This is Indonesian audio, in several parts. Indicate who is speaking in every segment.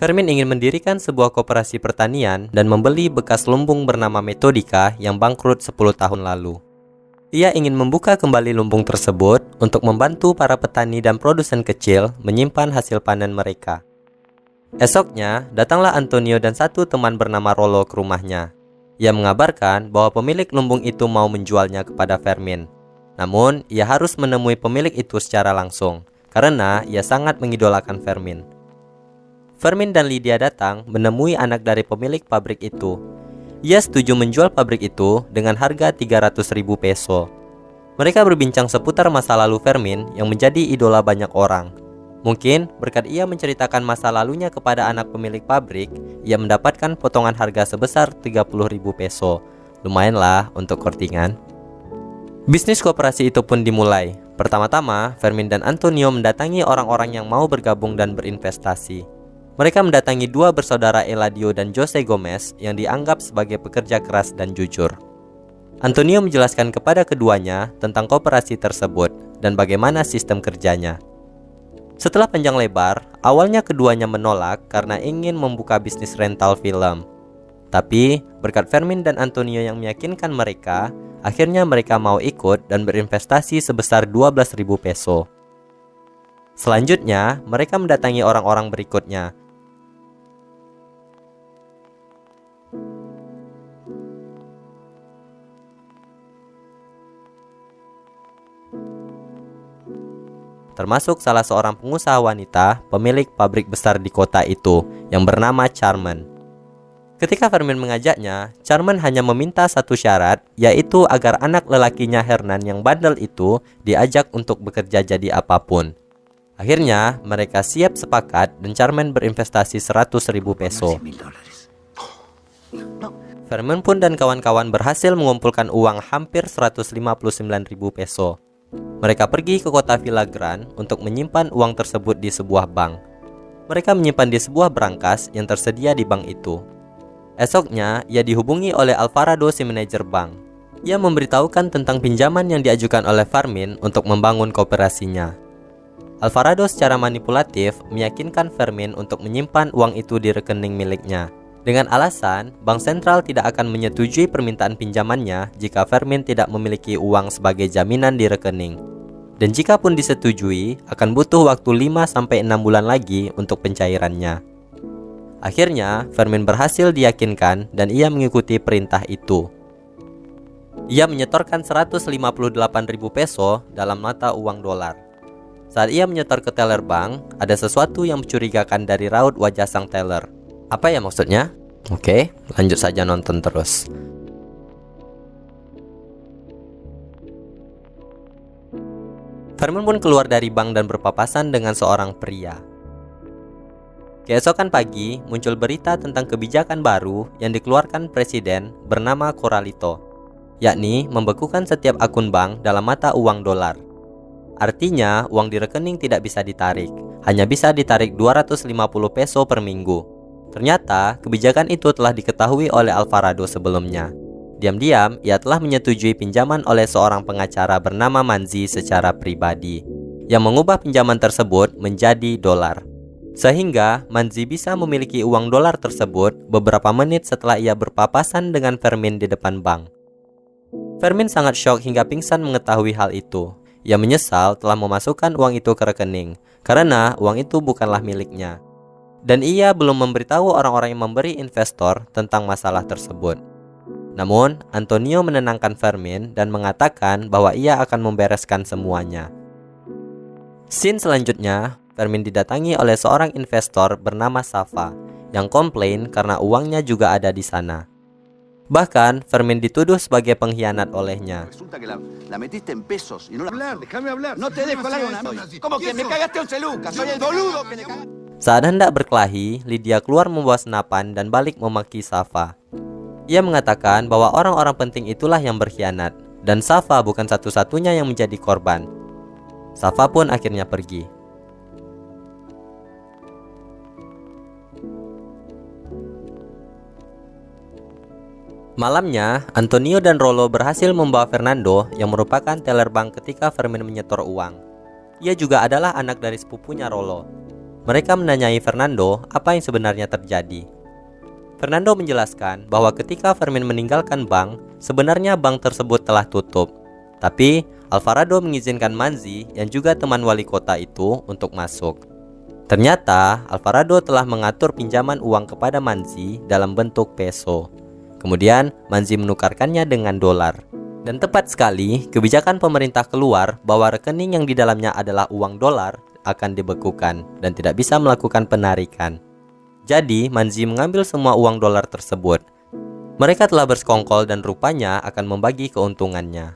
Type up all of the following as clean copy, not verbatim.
Speaker 1: Fermin ingin mendirikan sebuah koperasi pertanian dan membeli bekas lumbung bernama Metodika yang bangkrut 10 tahun lalu. Ia ingin membuka kembali lumbung tersebut untuk membantu para petani dan produsen kecil menyimpan hasil panen mereka. Esoknya, datanglah Antonio dan satu teman bernama Rollo ke rumahnya. Ia mengabarkan bahwa pemilik lumbung itu mau menjualnya kepada Fermin. Namun, ia harus menemui pemilik itu secara langsung, karena ia sangat mengidolakan Fermin. Fermin dan Lydia datang menemui anak dari pemilik pabrik itu. Ia setuju menjual pabrik itu dengan harga 300.000 peso. Mereka berbincang seputar masa lalu Fermin yang menjadi idola banyak orang. Mungkin berkat ia menceritakan masa lalunya kepada anak pemilik pabrik, ia mendapatkan potongan harga sebesar 30.000 peso. Lumayanlah untuk kortingan. Bisnis koperasi itu pun dimulai. Pertama-tama, Fermin dan Antonio mendatangi orang-orang yang mau bergabung dan berinvestasi. Mereka mendatangi dua bersaudara Eladio dan Jose Gomez yang dianggap sebagai pekerja keras dan jujur. Antonio menjelaskan kepada keduanya tentang koperasi tersebut dan bagaimana sistem kerjanya. Setelah panjang lebar, awalnya keduanya menolak karena ingin membuka bisnis rental film. Tapi, berkat Fermin dan Antonio yang meyakinkan mereka, akhirnya mereka mau ikut dan berinvestasi sebesar 12.000 peso. Selanjutnya, mereka mendatangi orang-orang berikutnya. Termasuk salah seorang pengusaha wanita pemilik pabrik besar di kota itu yang bernama Carmen. Ketika Fermin mengajaknya, Carmen hanya meminta satu syarat, yaitu agar anak lelakinya Hernan yang bandel itu diajak untuk bekerja jadi apapun. Akhirnya, mereka siap sepakat dan Carmen berinvestasi 100.000 peso. Fermin pun dan kawan-kawan berhasil mengumpulkan uang hampir 159.000 peso. Mereka pergi ke kota Villagrán untuk menyimpan uang tersebut di sebuah bank. Mereka menyimpan di sebuah brankas yang tersedia di bank itu. Esoknya, ia dihubungi oleh Alvarado, si manajer bank. Ia memberitahukan tentang pinjaman yang diajukan oleh Fermin untuk membangun kooperasinya. Alvarado secara manipulatif meyakinkan Fermin untuk menyimpan uang itu di rekening miliknya, dengan alasan bank sentral tidak akan menyetujui permintaan pinjamannya jika Fermin tidak memiliki uang sebagai jaminan di rekening. Dan jika pun disetujui, akan butuh waktu 5-6 bulan lagi untuk pencairannya. Akhirnya, Fermin berhasil diyakinkan dan ia mengikuti perintah itu. Ia menyetorkan 158.000 peso dalam mata uang dolar. Saat ia menyetor ke teller bank, ada sesuatu yang mencurigakan dari raut wajah sang teller. Apa ya maksudnya? Oke, lanjut saja nonton terus. Fermin pun keluar dari bank dan berpapasan dengan seorang pria. Keesokan pagi, muncul berita tentang kebijakan baru yang dikeluarkan presiden bernama Corralito, yakni membekukan setiap akun bank dalam mata uang dolar. Artinya, uang di rekening tidak bisa ditarik, hanya bisa ditarik 250 peso per minggu. Ternyata, kebijakan itu telah diketahui oleh Alvarado sebelumnya. Diam-diam, ia telah menyetujui pinjaman oleh seorang pengacara bernama Manzi secara pribadi, yang mengubah pinjaman tersebut menjadi dolar. Sehingga, Manzi bisa memiliki uang dolar tersebut beberapa menit setelah ia berpapasan dengan Fermin di depan bank. Fermin sangat syok hingga pingsan mengetahui hal itu. Ia menyesal telah memasukkan uang itu ke rekening, karena uang itu bukanlah miliknya. Dan ia belum memberitahu orang-orang yang memberi investor tentang masalah tersebut. Namun, Antonio menenangkan Fermin dan mengatakan bahwa ia akan membereskan semuanya. Scene selanjutnya, Fermin didatangi oleh seorang investor bernama Safa yang komplain karena uangnya juga ada di sana. Bahkan, Fermin dituduh sebagai pengkhianat olehnya. Saat hendak berkelahi, Lydia keluar membawa senapan dan balik memaki Safa. Ia mengatakan bahwa orang-orang penting itulah yang berkhianat, dan Safa bukan satu-satunya yang menjadi korban. Safa pun akhirnya pergi. Malamnya, Antonio dan Rollo berhasil membawa Fernando yang merupakan teller bank ketika Fermin menyetor uang. Ia juga adalah anak dari sepupunya Rollo. mereka menanyai Fernando apa yang sebenarnya terjadi. Fernando menjelaskan bahwa ketika Fermin meninggalkan bank, sebenarnya bank tersebut telah tutup. Tapi Alvarado mengizinkan Manzi yang juga teman wali kota itu untuk masuk. Ternyata Alvarado telah mengatur pinjaman uang kepada Manzi dalam bentuk peso. Kemudian Manzi menukarkannya dengan dolar. Dan tepat sekali, kebijakan pemerintah keluar bahwa rekening yang di dalamnya adalah uang dolar akan dibekukan dan tidak bisa melakukan penarikan. Jadi, Manzi mengambil semua uang dolar tersebut. Mereka telah bersekongkol dan rupanya akan membagi keuntungannya.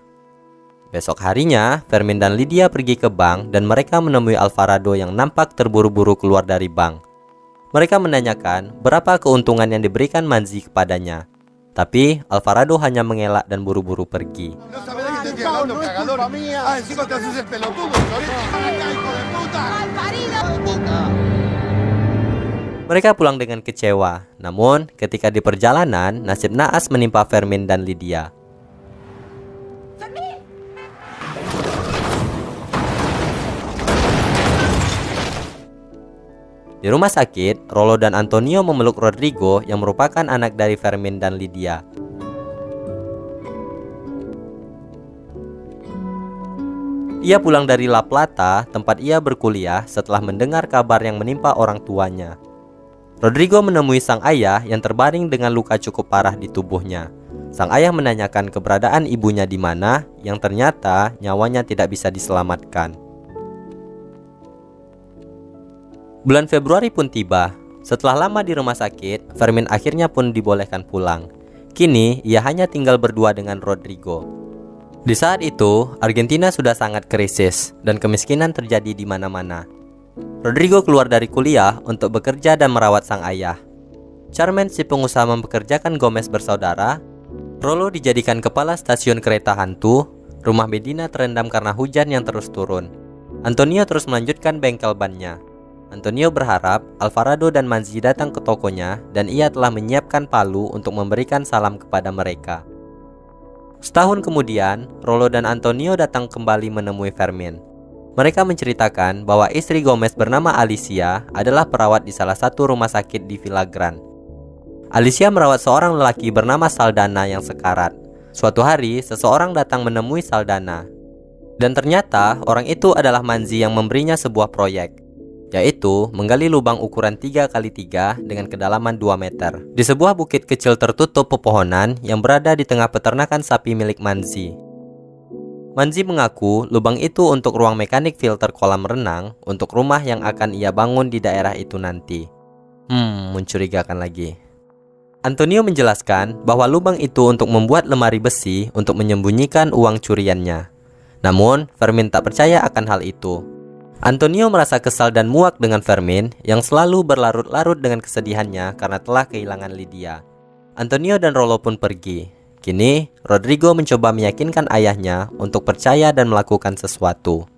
Speaker 1: Besok harinya, Fermin dan Lydia pergi ke bank dan mereka menemui Alvarado yang nampak terburu-buru keluar dari bank. Mereka menanyakan berapa keuntungan yang diberikan Manzi kepadanya. Tapi Alvarado hanya mengelak dan buru-buru pergi. Mereka pulang dengan kecewa. Namun, ketika di perjalanan, nasib naas menimpa Fermin dan Lydia. Di rumah sakit, Rollo dan Antonio memeluk Rodrigo yang merupakan anak dari Fermin dan Lydia. Ia pulang dari La Plata, tempat ia berkuliah, setelah mendengar kabar yang menimpa orang tuanya. Rodrigo menemui sang ayah yang terbaring dengan luka cukup parah di tubuhnya. Sang ayah menanyakan keberadaan ibunya di mana, yang ternyata nyawanya tidak bisa diselamatkan. Bulan Februari pun tiba. Setelah lama di rumah sakit, Fermin akhirnya pun dibolehkan pulang. Kini, ia hanya tinggal berdua dengan Rodrigo. Di saat itu, Argentina sudah sangat krisis dan kemiskinan terjadi di mana-mana. Rodrigo keluar dari kuliah untuk bekerja dan merawat sang ayah. Carmen, si pengusaha, mempekerjakan Gomez bersaudara. Rollo dijadikan kepala stasiun kereta hantu. Rumah Medina terendam karena hujan yang terus turun. Antonio terus melanjutkan bengkel bannya. Antonio berharap Alvarado dan Manzi datang ke tokonya dan ia telah menyiapkan palu untuk memberikan salam kepada mereka. Setahun kemudian, Rollo dan Antonio datang kembali menemui Fermin. Mereka menceritakan bahwa istri Gomez bernama Alicia adalah perawat di salah satu rumah sakit di Villa Gran. Alicia merawat seorang lelaki bernama Saldana yang sekarat. Suatu hari, seseorang datang menemui Saldana. Dan ternyata, orang itu adalah Manzi yang memberinya sebuah proyek, yaitu menggali lubang ukuran 3x3 dengan kedalaman 2 meter di sebuah bukit kecil tertutup pepohonan yang berada di tengah peternakan sapi milik Manzi. Manzi mengaku lubang itu untuk ruang mekanik filter kolam renang untuk rumah yang akan ia bangun di daerah itu nanti. Mencurigakan lagi. Antonio menjelaskan bahwa lubang itu untuk membuat lemari besi untuk menyembunyikan uang curiannya. Namun, Fermin tak percaya akan hal itu. Antonio merasa kesal dan muak dengan Fermin yang selalu berlarut-larut dengan kesedihannya karena telah kehilangan Lydia. Antonio dan Rollo pun pergi. Kini, Rodrigo mencoba meyakinkan ayahnya untuk percaya dan melakukan sesuatu.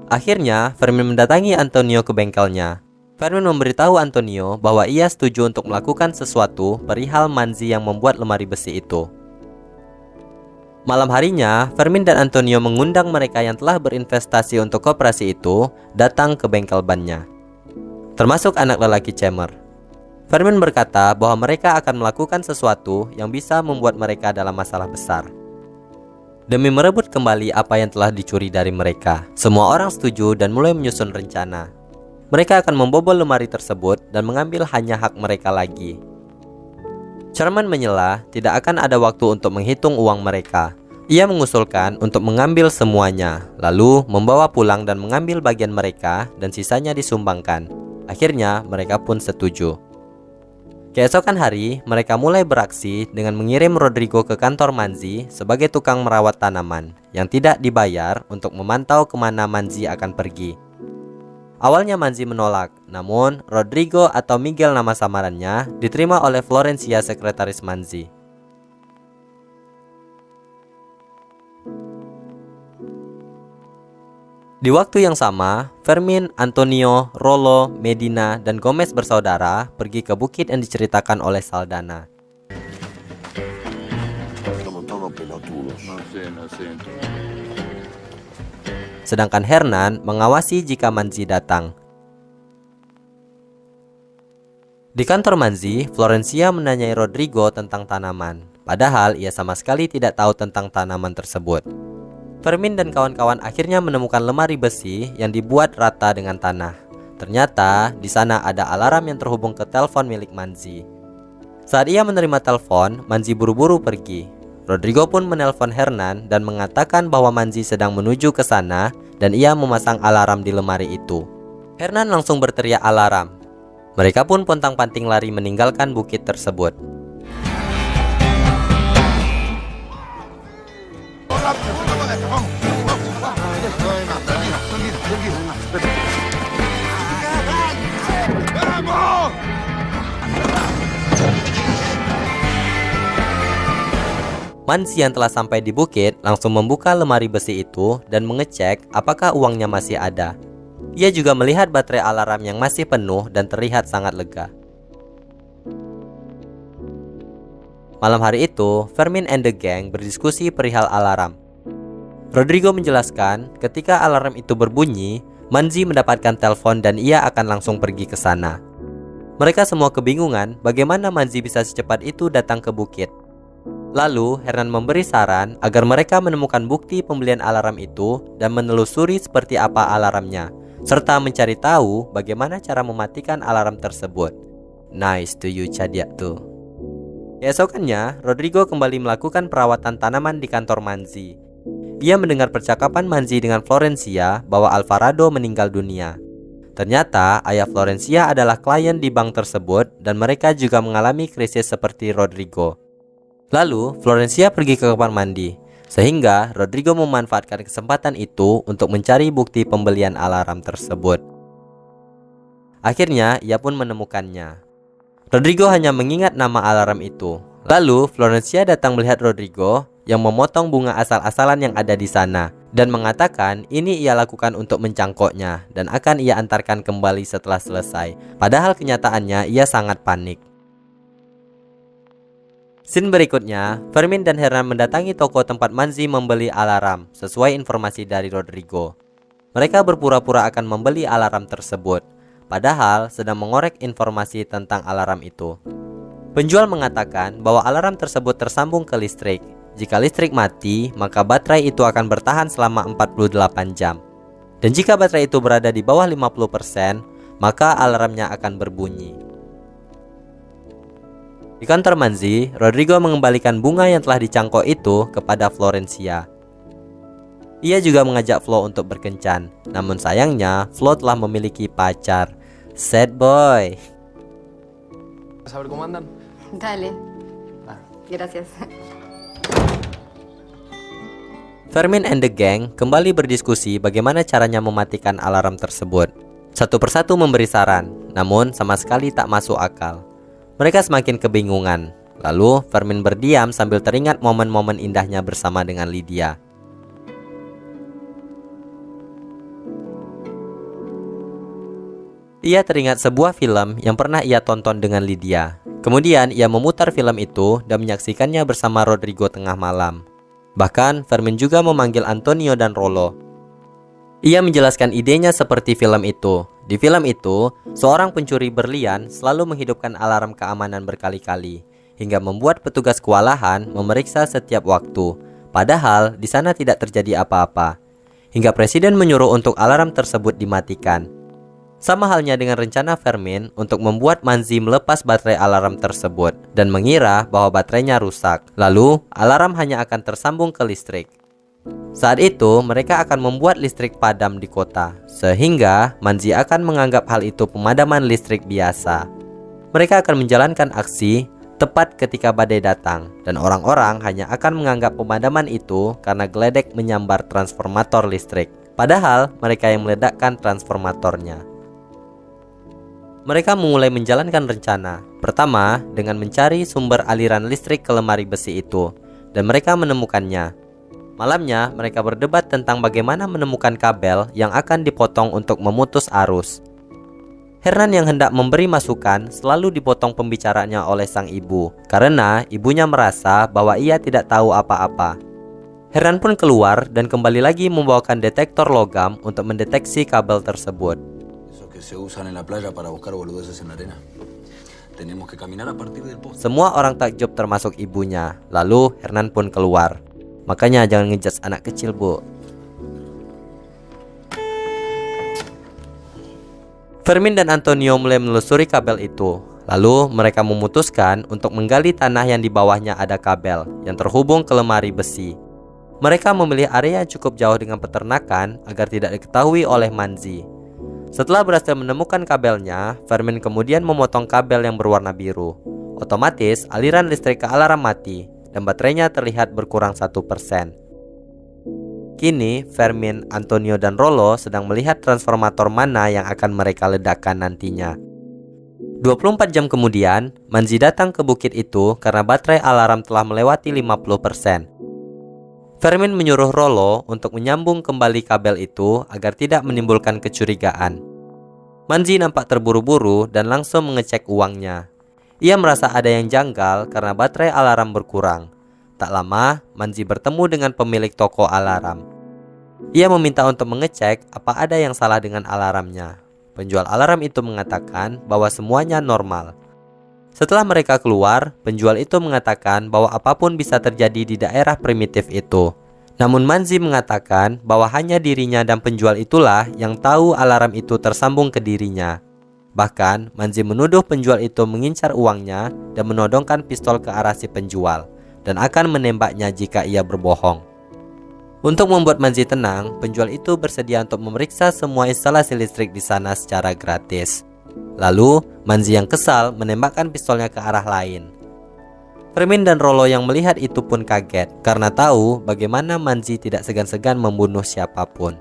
Speaker 1: Akhirnya, Fermin mendatangi Antonio ke bengkelnya. Fermin memberitahu Antonio bahwa ia setuju untuk melakukan sesuatu perihal Manzi yang membuat lemari besi itu. Malam harinya, Fermin dan Antonio mengundang mereka yang telah berinvestasi untuk koperasi itu datang ke bengkel bannya, termasuk anak lelaki Cemer. Fermin berkata bahwa mereka akan melakukan sesuatu yang bisa membuat mereka dalam masalah besar. Demi merebut kembali apa yang telah dicuri dari mereka, semua orang setuju dan mulai menyusun rencana. Mereka akan membobol lemari tersebut dan mengambil hanya hak mereka lagi. Sherman menyela tidak akan ada waktu untuk menghitung uang mereka. Ia mengusulkan untuk mengambil semuanya, lalu membawa pulang dan mengambil bagian mereka dan sisanya disumbangkan. Akhirnya mereka pun setuju. Keesokan hari, mereka mulai beraksi dengan mengirim Rodrigo ke kantor Manzi sebagai tukang merawat tanaman yang tidak dibayar untuk memantau kemana Manzi akan pergi. Awalnya Manzi menolak, namun Rodrigo atau Miguel nama samarannya diterima oleh Florencia, sekretaris Manzi. Di waktu yang sama, Fermin, Antonio, Rollo, Medina, dan Gomez bersaudara pergi ke bukit yang diceritakan oleh Saldana. sedangkan Hernan mengawasi jika Manzi datang. Di kantor Manzi, Florencia menanyai Rodrigo tentang tanaman, padahal ia sama sekali tidak tahu tentang tanaman tersebut. Fermin dan kawan-kawan akhirnya menemukan lemari besi yang dibuat rata dengan tanah. Ternyata di sana ada alarm yang terhubung ke telepon milik Manzi. Saat ia menerima telepon, Manzi buru-buru pergi. Rodrigo pun menelpon Hernan dan mengatakan bahwa Manzi sedang menuju ke sana dan ia memasang alarm di lemari itu. Hernan langsung berteriak alarm. Mereka pun pontang-panting lari meninggalkan bukit tersebut. Manzi yang telah sampai di bukit langsung membuka lemari besi itu dan mengecek apakah uangnya masih ada. Ia juga melihat baterai alarm yang masih penuh dan terlihat sangat lega. Malam hari itu, Fermin and the gang berdiskusi perihal alarm. Rodrigo menjelaskan ketika alarm itu berbunyi, Manzi mendapatkan telepon dan ia akan langsung pergi ke sana. Mereka semua kebingungan bagaimana Manzi bisa secepat itu datang ke bukit. Lalu, Hernan memberi saran agar mereka menemukan bukti pembelian alarm itu dan menelusuri seperti apa alarmnya, serta mencari tahu bagaimana cara mematikan alarm tersebut. Nice to you, Cadiak tuh. Keesokannya, Rodrigo kembali melakukan perawatan tanaman di kantor Manzi. Ia mendengar percakapan Manzi dengan Florencia bahwa Alvarado meninggal dunia. Ternyata, ayah Florencia adalah klien di bank tersebut dan mereka juga mengalami krisis seperti Rodrigo. Lalu, Florencia pergi ke kamar mandi, sehingga Rodrigo memanfaatkan kesempatan itu untuk mencari bukti pembelian alarm tersebut. Akhirnya, ia pun menemukannya. Rodrigo hanya mengingat nama alarm itu. Lalu, Florencia datang melihat Rodrigo yang memotong bunga asal-asalan yang ada di sana dan mengatakan ini ia lakukan untuk mencangkoknya dan akan ia antarkan kembali setelah selesai. Padahal kenyataannya ia sangat panik. Scene berikutnya, Fermin dan Hernan mendatangi toko tempat Manzi membeli alarm sesuai informasi dari Rodrigo. Mereka berpura-pura akan membeli alarm tersebut, padahal sedang mengorek informasi tentang alarm itu. Penjual mengatakan bahwa alarm tersebut tersambung ke listrik. Jika listrik mati, maka baterai itu akan bertahan selama 48 jam. Dan jika baterai itu berada di bawah 50%, maka alarmnya akan berbunyi. Di kantor Manzi, Rodrigo mengembalikan bunga yang telah dicangkok itu kepada Florencia. Ia juga mengajak Flo untuk berkencan. Namun sayangnya, Flo telah memiliki pacar. Sad boy.
Speaker 2: ¿Saber cómo andan?
Speaker 3: Dale. Gracias.
Speaker 1: Fermin and the gang kembali berdiskusi bagaimana caranya mematikan alarm tersebut. Satu persatu memberi saran, namun sama sekali tak masuk akal. Mereka semakin kebingungan. Lalu Fermin berdiam sambil teringat momen-momen indahnya bersama dengan Lydia. Ia teringat sebuah film yang pernah ia tonton dengan Lydia. Kemudian ia memutar film itu dan menyaksikannya bersama Rodrigo tengah malam. Bahkan Fermin juga memanggil Antonio dan Rolo. Ia menjelaskan idenya seperti film itu. Di film itu, seorang pencuri berlian selalu menghidupkan alarm keamanan berkali-kali, hingga membuat petugas kewalahan memeriksa setiap waktu. Padahal di sana tidak terjadi apa-apa. Hingga presiden menyuruh untuk alarm tersebut dimatikan. Sama halnya dengan rencana Fermin untuk membuat Manzi melepas baterai alarm tersebut dan mengira bahwa baterainya rusak. Lalu, alarm hanya akan tersambung ke listrik. Saat itu, mereka akan membuat listrik padam di kota, sehingga Manzi akan menganggap hal itu pemadaman listrik biasa. Mereka akan menjalankan aksi tepat ketika badai datang, dan orang-orang hanya akan menganggap pemadaman itu karena geledek menyambar transformator listrik. Padahal, mereka yang meledakkan transformatornya. Mereka memulai menjalankan rencana. Pertama, dengan mencari sumber aliran listrik ke lemari besi itu, dan mereka menemukannya. Malamnya, mereka berdebat tentang bagaimana menemukan kabel yang akan dipotong untuk memutus arus. Hernan yang hendak memberi masukan selalu dipotong pembicaranya oleh sang ibu, karena ibunya merasa bahwa ia tidak tahu apa-apa. Hernan pun keluar dan kembali lagi membawakan detektor logam untuk mendeteksi kabel tersebut. Semua orang takjub termasuk ibunya. Lalu Hernan pun keluar. Makanya jangan ngejudge anak kecil, Bu. Fermin dan Antonio mulai menelusuri kabel itu. Lalu mereka memutuskan untuk menggali tanah yang di bawahnya ada kabel yang terhubung ke lemari besi. Mereka memilih area yang cukup jauh dengan peternakan agar tidak diketahui oleh Manzi. Setelah berhasil menemukan kabelnya, Fermin kemudian memotong kabel yang berwarna biru. Otomatis aliran listrik ke alarm mati dan baterainya terlihat berkurang 1%. Kini Fermin, Antonio, dan Rollo sedang melihat transformator mana yang akan mereka ledakan nantinya. 24 jam kemudian, Manzi datang ke bukit itu karena baterai alarm telah melewati 50%. Fermin menyuruh Rollo untuk menyambung kembali kabel itu agar tidak menimbulkan kecurigaan. Manzi nampak terburu-buru dan langsung mengecek uangnya. Ia merasa ada yang janggal karena baterai alarm berkurang. Tak lama, Manzi bertemu dengan pemilik toko alarm. Ia meminta untuk mengecek apa ada yang salah dengan alarmnya. Penjual alarm itu mengatakan bahwa semuanya normal. Setelah mereka keluar, penjual itu mengatakan bahwa apapun bisa terjadi di daerah primitif itu. Namun Manzi mengatakan bahwa hanya dirinya dan penjual itulah yang tahu alarm itu tersambung ke dirinya. Bahkan, Manzi menuduh penjual itu mengincar uangnya dan menodongkan pistol ke arah si penjual dan akan menembaknya jika ia berbohong. Untuk membuat Manzi tenang, penjual itu bersedia untuk memeriksa semua instalasi listrik di sana secara gratis. Lalu, Manzi yang kesal menembakkan pistolnya ke arah lain. Fermin dan Rollo yang melihat itu pun kaget karena tahu bagaimana Manzi tidak segan-segan membunuh siapapun.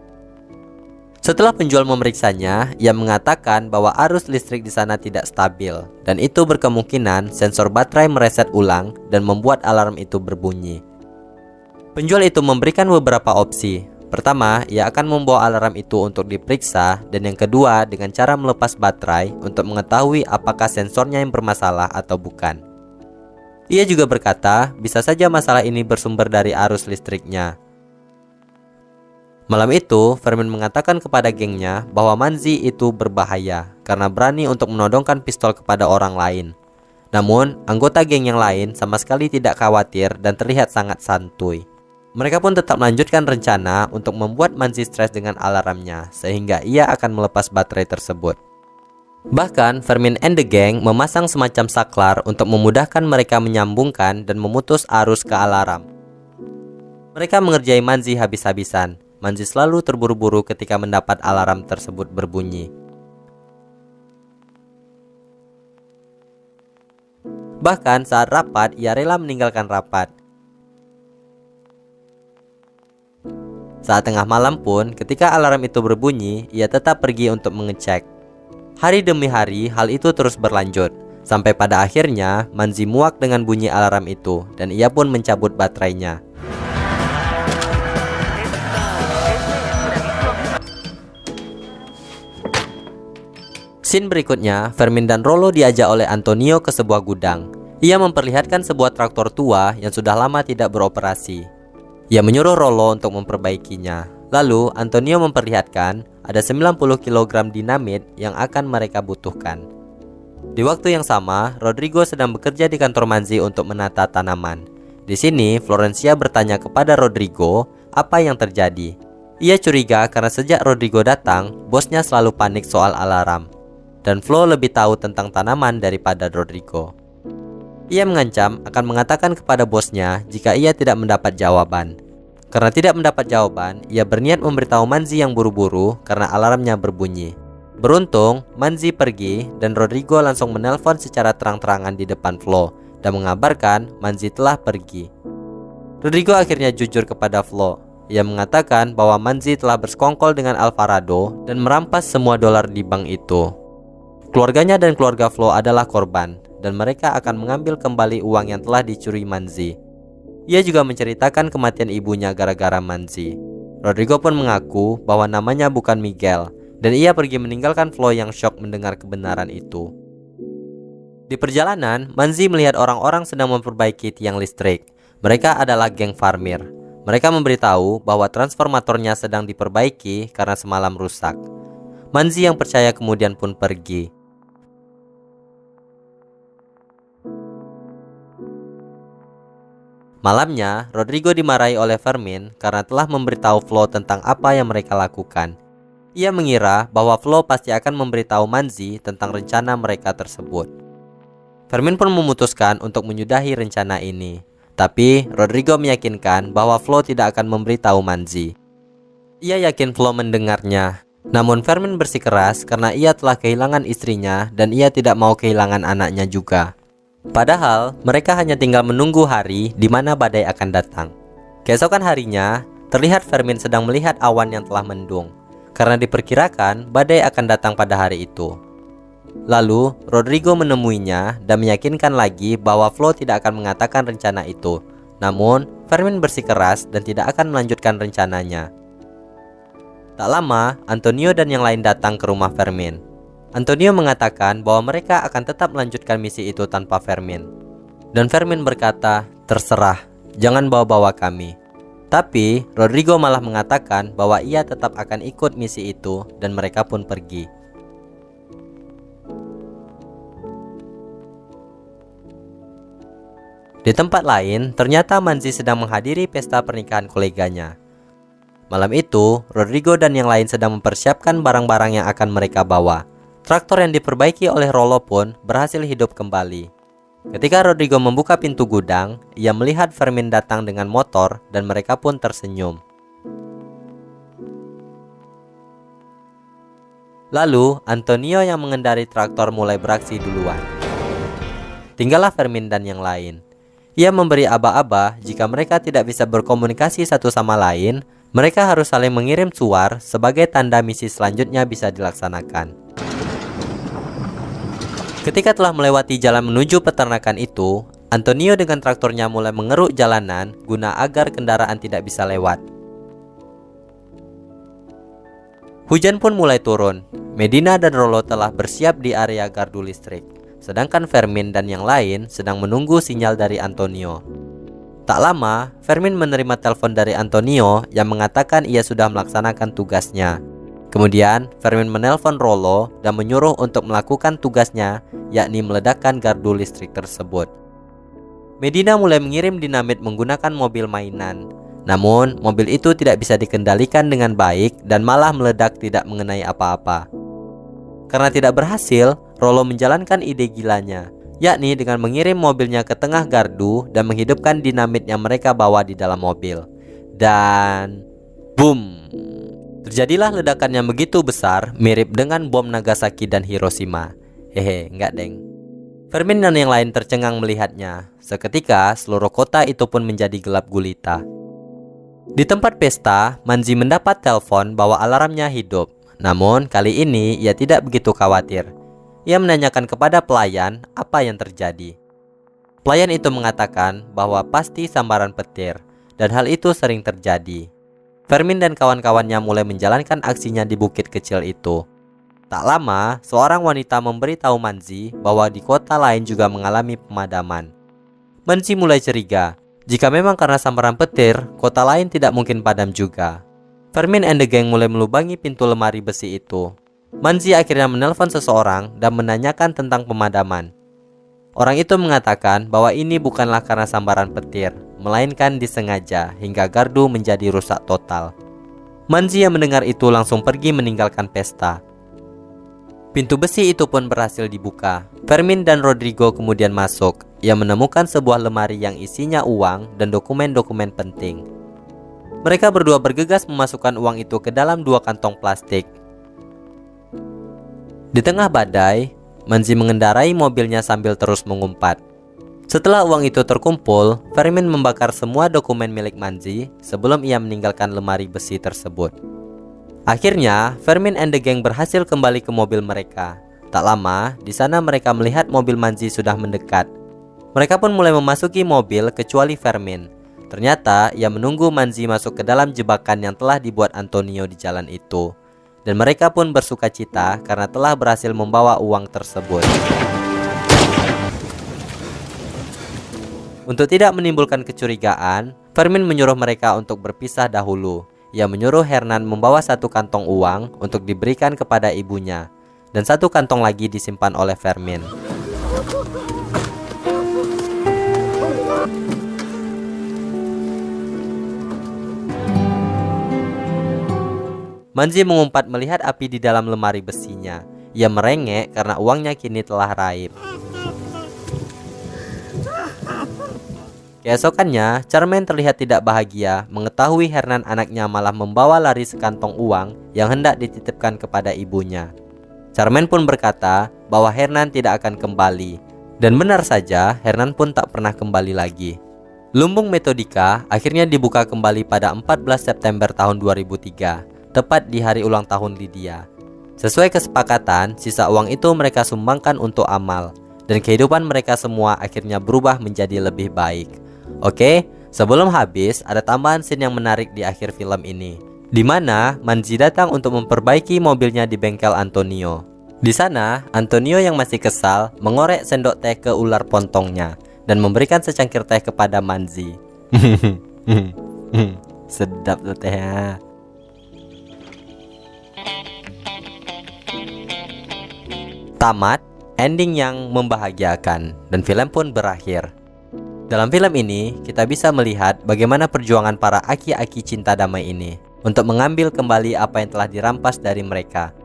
Speaker 1: Setelah penjual memeriksanya, ia mengatakan bahwa arus listrik di sana tidak stabil dan itu berkemungkinan sensor baterai mereset ulang dan membuat alarm itu berbunyi. Penjual itu memberikan beberapa opsi. Pertama, ia akan membawa alarm itu untuk diperiksa, dan yang kedua dengan cara melepas baterai untuk mengetahui apakah sensornya yang bermasalah atau bukan. Ia juga berkata, bisa saja masalah ini bersumber dari arus listriknya. Malam itu, Fermin mengatakan kepada gengnya bahwa Manzi itu berbahaya karena berani untuk menodongkan pistol kepada orang lain. Namun, anggota geng yang lain sama sekali tidak khawatir dan terlihat sangat santuy. Mereka pun tetap melanjutkan rencana untuk membuat Manzi stres dengan alarmnya, sehingga ia akan melepas baterai tersebut. Bahkan, Fermin and the gang memasang semacam saklar untuk memudahkan mereka menyambungkan dan memutus arus ke alarm. Mereka mengerjai Manzi habis-habisan. Manzi selalu terburu-buru ketika mendapat alarm tersebut berbunyi. Bahkan saat rapat, ia rela meninggalkan rapat. Saat tengah malam pun, ketika alarm itu berbunyi, ia tetap pergi untuk mengecek. Hari demi hari, hal itu terus berlanjut. Sampai pada akhirnya, Manzi muak dengan bunyi alarm itu, dan ia pun mencabut baterainya. Scene berikutnya, Fermin dan Rollo diajak oleh Antonio ke sebuah gudang. Ia memperlihatkan sebuah traktor tua yang sudah lama tidak beroperasi. Ia menyuruh Rollo untuk memperbaikinya. Lalu Antonio memperlihatkan ada 90 kg dinamit yang akan mereka butuhkan. Di waktu yang sama, Rodrigo sedang bekerja di kantor Manzi untuk menata tanaman. Di sini, Florencia bertanya kepada Rodrigo apa yang terjadi. Ia curiga karena sejak Rodrigo datang, bosnya selalu panik soal alarm. Dan Flo lebih tahu tentang tanaman daripada Rodrigo. Ia mengancam akan mengatakan kepada bosnya jika ia tidak mendapat jawaban. Karena tidak mendapat jawaban, ia berniat memberitahu Manzi yang buru-buru karena alarmnya berbunyi. Beruntung, Manzi pergi dan Rodrigo langsung menelpon secara terang-terangan di depan Flo dan mengabarkan Manzi telah pergi. Rodrigo akhirnya jujur kepada Flo. Ia mengatakan bahwa Manzi telah bersekongkol dengan Alvarado dan merampas semua dolar di bank itu. Keluarganya dan keluarga Flo adalah korban, dan mereka akan mengambil kembali uang yang telah dicuri Manzi. Ia juga menceritakan kematian ibunya gara-gara Manzi. Rodrigo pun mengaku bahwa namanya bukan Miguel, dan ia pergi meninggalkan Flo yang syok mendengar kebenaran itu. Di perjalanan, Manzi melihat orang-orang sedang memperbaiki tiang listrik. Mereka adalah geng Farmir. Mereka memberitahu bahwa transformatornya sedang diperbaiki karena semalam rusak. Manzi yang percaya kemudian pun pergi. Malamnya, Rodrigo dimarahi oleh Fermin karena telah memberitahu Flo tentang apa yang mereka lakukan. Ia mengira bahwa Flo pasti akan memberitahu Manzi tentang rencana mereka tersebut. Fermin pun memutuskan untuk menyudahi rencana ini. Tapi, Rodrigo meyakinkan bahwa Flo tidak akan memberitahu Manzi. Ia yakin Flo mendengarnya. Namun Fermin bersikeras karena ia telah kehilangan istrinya dan ia tidak mau kehilangan anaknya juga. Padahal, mereka hanya tinggal menunggu hari di mana badai akan datang. Keesokan harinya, terlihat Fermin sedang melihat awan yang telah mendung, karena diperkirakan badai akan datang pada hari itu. Lalu, Rodrigo menemuinya dan meyakinkan lagi bahwa Flo tidak akan mengatakan rencana itu. Namun, Fermin bersikeras dan tidak akan melanjutkan rencananya. Tak lama, Antonio dan yang lain datang ke rumah Fermin. Antonio mengatakan bahwa mereka akan tetap melanjutkan misi itu tanpa Fermin. Dan Fermin berkata, "Terserah, jangan bawa-bawa kami." Tapi, Rodrigo malah mengatakan bahwa ia tetap akan ikut misi itu dan mereka pun pergi. Di tempat lain, ternyata Manzi sedang menghadiri pesta pernikahan koleganya. Malam itu, Rodrigo dan yang lain sedang mempersiapkan barang-barang yang akan mereka bawa. Traktor yang diperbaiki oleh Rollo pun berhasil hidup kembali. Ketika Rodrigo membuka pintu gudang, ia melihat Fermin datang dengan motor dan mereka pun tersenyum. Lalu, Antonio yang mengendari traktor mulai beraksi duluan. Tinggallah Fermin dan yang lain. Ia memberi aba-aba jika mereka tidak bisa berkomunikasi satu sama lain, mereka harus saling mengirim suar sebagai tanda misi selanjutnya bisa dilaksanakan. Ketika telah melewati jalan menuju peternakan itu, Antonio dengan traktornya mulai mengeruk jalanan guna agar kendaraan tidak bisa lewat. Hujan pun mulai turun. Medina dan Rollo telah bersiap di area gardu listrik, sedangkan Fermin dan yang lain sedang menunggu sinyal dari Antonio. Tak lama, Fermin menerima telepon dari Antonio yang mengatakan ia sudah melaksanakan tugasnya. Kemudian, Fermin menelpon Rollo dan menyuruh untuk melakukan tugasnya, yakni meledakkan gardu listrik tersebut. Medina mulai mengirim dinamit menggunakan mobil mainan. Namun, mobil itu tidak bisa dikendalikan dengan baik dan malah meledak tidak mengenai apa-apa. Karena tidak berhasil, Rollo menjalankan ide gilanya, yakni dengan mengirim mobilnya ke tengah gardu dan menghidupkan dinamit yang mereka bawa di dalam mobil. Dan boom! Terjadilah ledakan yang begitu besar, mirip dengan bom Nagasaki dan Hiroshima. Enggak deng. Fermin dan yang lain tercengang melihatnya. Seketika, seluruh kota itu pun menjadi gelap gulita. Di tempat pesta, Manzi mendapat telepon bahwa alarmnya hidup. Namun, kali ini ia tidak begitu khawatir. Ia menanyakan kepada pelayan apa yang terjadi. Pelayan itu mengatakan bahwa pasti sambaran petir, dan hal itu sering terjadi. Fermin dan kawan-kawannya mulai menjalankan aksinya di bukit kecil itu. Tak lama, seorang wanita memberitahu Manzi bahwa di kota lain juga mengalami pemadaman. Manzi mulai curiga, jika memang karena sambaran petir, kota lain tidak mungkin padam juga. Fermin and the gang mulai melubangi pintu lemari besi itu. Manzi akhirnya menelpon seseorang dan menanyakan tentang pemadaman. Orang itu mengatakan bahwa ini bukanlah karena sambaran petir, melainkan disengaja hingga gardu menjadi rusak total. Manzi yang mendengar itu langsung pergi meninggalkan pesta. Pintu besi itu pun berhasil dibuka. Fermin dan Rodrigo kemudian masuk. Ia menemukan sebuah lemari yang isinya uang dan dokumen-dokumen penting. Mereka berdua bergegas memasukkan uang itu ke dalam 2 kantong plastik. Di tengah badai, Manzi mengendarai mobilnya sambil terus mengumpat. Setelah uang itu terkumpul, Fermin membakar semua dokumen milik Manzi sebelum ia meninggalkan lemari besi tersebut. Akhirnya, Fermin and the gang berhasil kembali ke mobil mereka. Tak lama, di sana mereka melihat mobil Manzi sudah mendekat. Mereka pun mulai memasuki mobil kecuali Fermin. Ternyata, ia menunggu Manzi masuk ke dalam jebakan yang telah dibuat Antonio di jalan itu. Dan mereka pun bersuka cita karena telah berhasil membawa uang tersebut. Untuk tidak menimbulkan kecurigaan, Fermin menyuruh mereka untuk berpisah dahulu. Ia menyuruh Hernan membawa satu kantong uang untuk diberikan kepada ibunya, dan satu kantong lagi disimpan oleh Fermin. Manzi mengumpat melihat api di dalam lemari besinya. Ia merengek karena uangnya kini telah raib. Keesokannya, Charmaine terlihat tidak bahagia mengetahui Hernan anaknya malah membawa lari sekantong uang yang hendak dititipkan kepada ibunya. Charmaine pun berkata bahwa Hernan tidak akan kembali. Dan benar saja, Hernan pun tak pernah kembali lagi. Lumbung Metodika akhirnya dibuka kembali pada 14 September tahun 2003, tepat di hari ulang tahun Lydia. Sesuai kesepakatan, sisa uang itu mereka sumbangkan untuk amal, dan kehidupan mereka semua akhirnya berubah menjadi lebih baik. Oke, sebelum habis, ada tambahan scene yang menarik di akhir film ini, di mana Manzi datang untuk memperbaiki mobilnya di bengkel Antonio. Di sana, Antonio yang masih kesal mengorek sendok teh ke ular pontongnya dan memberikan secangkir teh kepada Manzi. Sedap tuh tehnya. Tamat, ending yang membahagiakan, dan film pun berakhir. Dalam film ini, kita bisa melihat bagaimana perjuangan para aki-aki cinta damai ini untuk mengambil kembali apa yang telah dirampas dari mereka.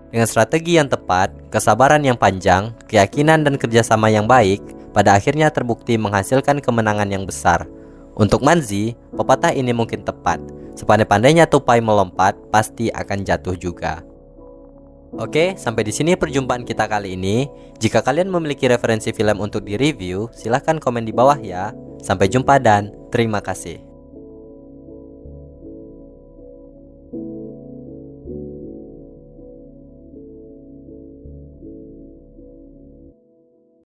Speaker 1: Dengan strategi yang tepat, kesabaran yang panjang, keyakinan dan kerjasama yang baik, pada akhirnya terbukti menghasilkan kemenangan yang besar. Untuk Manzi, pepatah ini mungkin tepat. Sepandai-pandainya tupai melompat, pasti akan jatuh juga. Oke, sampai di sini perjumpaan kita kali ini. Jika kalian memiliki referensi film untuk direview, silahkan komen di bawah ya. Sampai jumpa dan terima kasih.